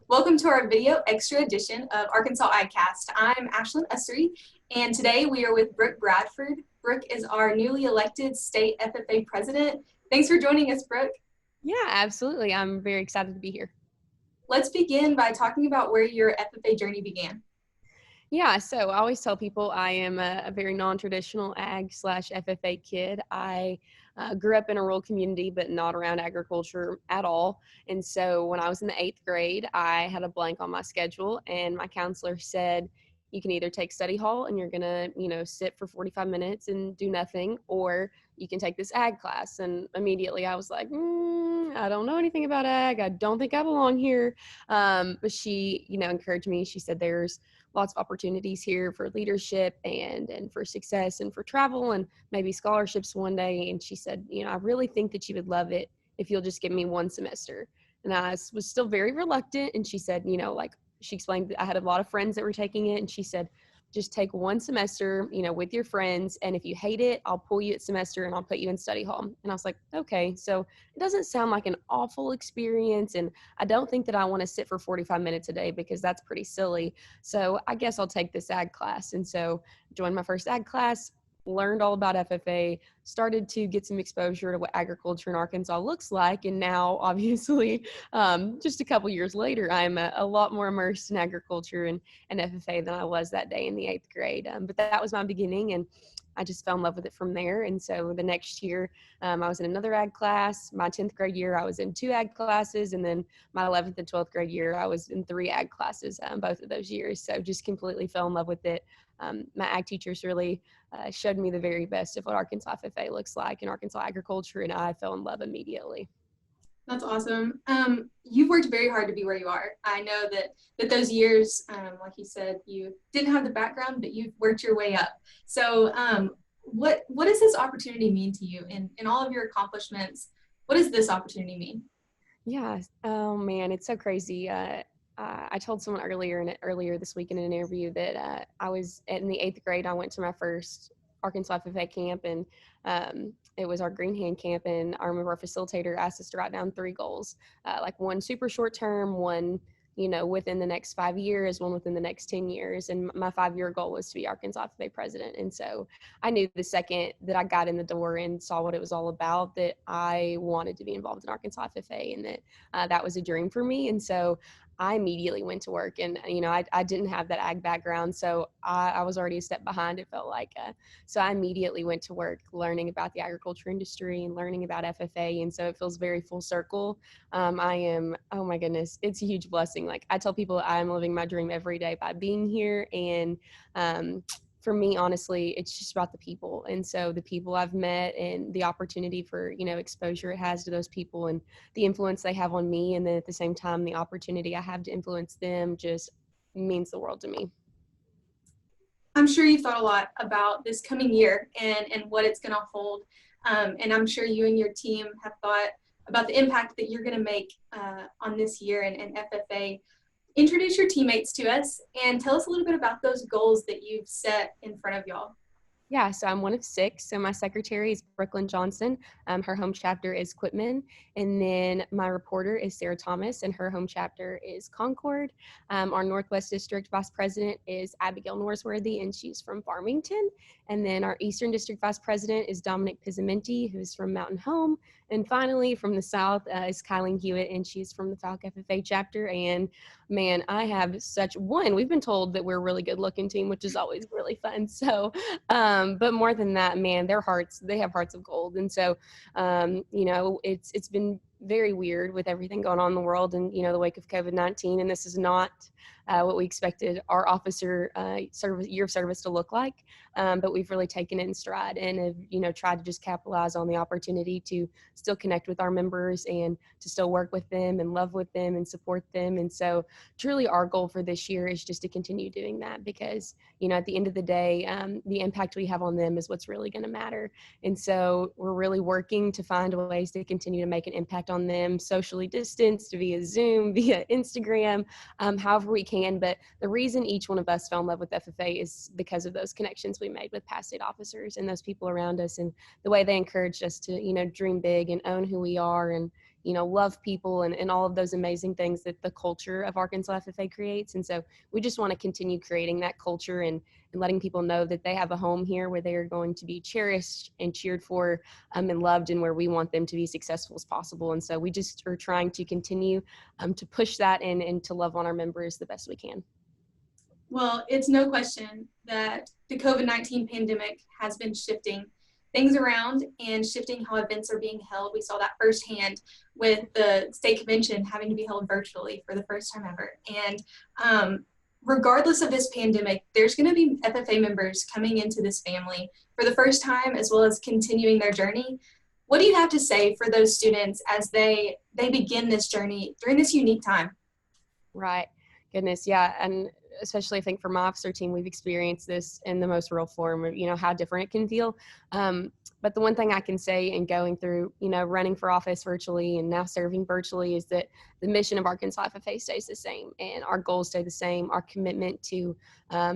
Welcome to our video extra edition of Arkansas ICAST. I'm Ashlyn Ussery, and today we are with Brooke Bradford. Brooke is our newly elected State FFA president. Thanks for joining us, Brooke. Yeah, absolutely. I'm very excited to be here. Let's begin by talking about where your FFA journey began. Yeah, so I always tell people I am a very non-traditional ag/FFA kid. I grew up in a rural community, but not around agriculture at all. And so when I was in the 8th grade, I had a blank on my schedule, and my counselor said, you can either take study hall and you're gonna, sit for 45 minutes and do nothing, or you can take this ag class. And immediately I was like, I don't know anything about ag. I don't think I belong here. But she, encouraged me. She said, there's lots of opportunities here for leadership and for success and for travel and maybe scholarships one day. And she said, I really think that you would love it if you'll just give me one semester. And I was still very reluctant. And she said, she explained that I had a lot of friends that were taking it. And she said, just take one semester, with your friends. And if you hate it, I'll pull you at semester and I'll put you in study hall. And I was like, okay, so it doesn't sound like an awful experience. And I don't think that I want to sit for 45 minutes a day because that's pretty silly. So I guess I'll take this ag class. And so joined my first ag class, learned all about FFA, started to get some exposure to what agriculture in Arkansas looks like. And now, obviously, just a couple years later, I'm a lot more immersed in agriculture and FFA than I was that day in the 8th grade. But that was my beginning, and I just fell in love with it from there. And so the next year, I was in another ag class. My 10th grade year, I was in 2 ag classes. And then my 11th and 12th grade year, I was in 3 ag classes both of those years. So just completely fell in love with it. My ag teachers really showed me the very best of what Arkansas FFA looks like in Arkansas agriculture, and I fell in love immediately. That's awesome. You've worked very hard to be where you are. I know that those years, like you said, you didn't have the background, but you've worked your way up. So what does this opportunity mean to you in all of your accomplishments? What does this opportunity mean? Yeah. Oh man, it's so crazy. I told someone earlier this week in an interview that I was in the 8th grade. I went to my first Arkansas FFA camp, and it was our Green Hand camp. And I remember our facilitator asked us to write down 3 goals, like one super short term, one within the next 5 years, one within the next 10 years. And my 5-year goal was to be Arkansas FFA president. And so I knew the second that I got in the door and saw what it was all about, that I wanted to be involved in Arkansas FFA, and that that was a dream for me. And so I immediately went to work, and, I didn't have that ag background. So I was already a step behind, it felt like. So I immediately went to work learning about the agriculture industry and learning about FFA. And so it feels very full circle. I am, oh my goodness, it's a huge blessing. Like I tell people, I'm living my dream every day by being here. And for me, honestly, it's just about the people. And so the people I've met and the opportunity for, exposure it has to those people and the influence they have on me. And then at the same time, the opportunity I have to influence them just means the world to me. I'm sure you've thought a lot about this coming year and what it's going to hold. And I'm sure you and your team have thought about the impact that you're going to make on this year and FFA. Introduce your teammates to us and tell us a little bit about those goals that you've set in front of y'all. Yeah, so I'm one of 6. So my secretary is Brooklyn Johnson. Her home chapter is Quitman. And then my reporter is Sarah Thomas, and her home chapter is Concord. Our Northwest District Vice President is Abigail Norsworthy, and she's from Farmington. And then our Eastern District Vice President is Dominic Pizzamenti, who's from Mountain Home. And finally, from the South is Kylie Hewitt, and she's from the Falk FFA chapter. And man, I have we've been told that we're a really good looking team, which is always really fun. So, but more than that, man, they have hearts of gold. And so, it's been very weird with everything going on in the world and, the wake of COVID-19. And this is not what we expected our officer year of service to look like. But we've really taken it in stride and have, tried to just capitalize on the opportunity to still connect with our members and to still work with them and love with them and support them. And so truly our goal for this year is just to continue doing that because, at the end of the day, the impact we have on them is what's really going to matter. And so we're really working to find ways to continue to make an impact on them, socially distanced, via Zoom, via Instagram, however we can. But the reason each one of us fell in love with FFA is because of those connections we made with past state officers and those people around us and the way they encouraged us to, dream big and own who we are and, love people and all of those amazing things that the culture of Arkansas FFA creates. And so we just want to continue creating that culture and letting people know that they have a home here where they are going to be cherished and cheered for and loved, and where we want them to be successful as possible. And so we just are trying to continue to push that and to love on our members the best we can. Well, it's no question that the COVID-19 pandemic has been shifting things around and shifting how events are being held. We saw that firsthand with the state convention having to be held virtually for the first time ever. And regardless of this pandemic, there's going to be FFA members coming into this family for the first time, as well as continuing their journey. What do you have to say for those students as they begin this journey during this unique time? Right. Goodness. Yeah. And especially I think for my officer team, we've experienced this in the most real form of, how different it can feel. But the one thing I can say in going through, running for office virtually and now serving virtually is that the mission of Arkansas FFA stays the same, and our goals stay the same. Our commitment to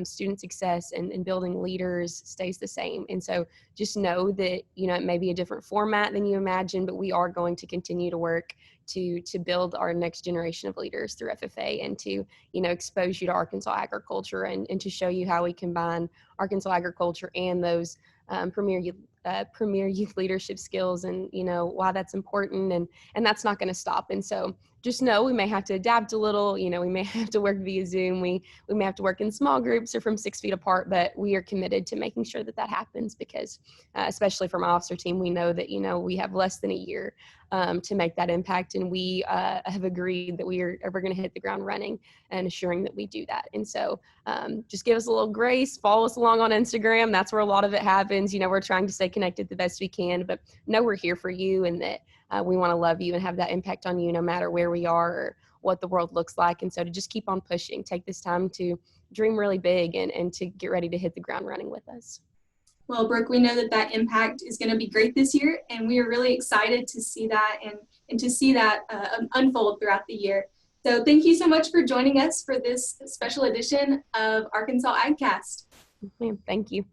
student success and building leaders stays the same. And so just know that, it may be a different format than you imagine, but we are going to continue to work to build our next generation of leaders through FFA, and to, expose you to Arkansas agriculture and to show you how we combine Arkansas agriculture and those premier youth leadership skills, and why that's important, and that's not going to stop. And so just know we may have to adapt a little. We may have to work via Zoom. We may have to work in small groups or from 6 feet apart, but we are committed to making sure that happens, because especially for my officer team, we know that we have less than a year to make that impact, and we have agreed that we're going to hit the ground running and assuring that we do that. And so just give us a little grace, follow us along on Instagram. That's where a lot of it happens. We're trying to stay connected the best we can, but know we're here for you, and that we want to love you and have that impact on you no matter where we are or what the world looks like. And so to just keep on pushing, take this time to dream really big and to get ready to hit the ground running with us. Well, Brooke, we know that impact is going to be great this year, and we are really excited to see that and to see that unfold throughout the year. So thank you so much for joining us for this special edition of Arkansas AgCast. Thank you.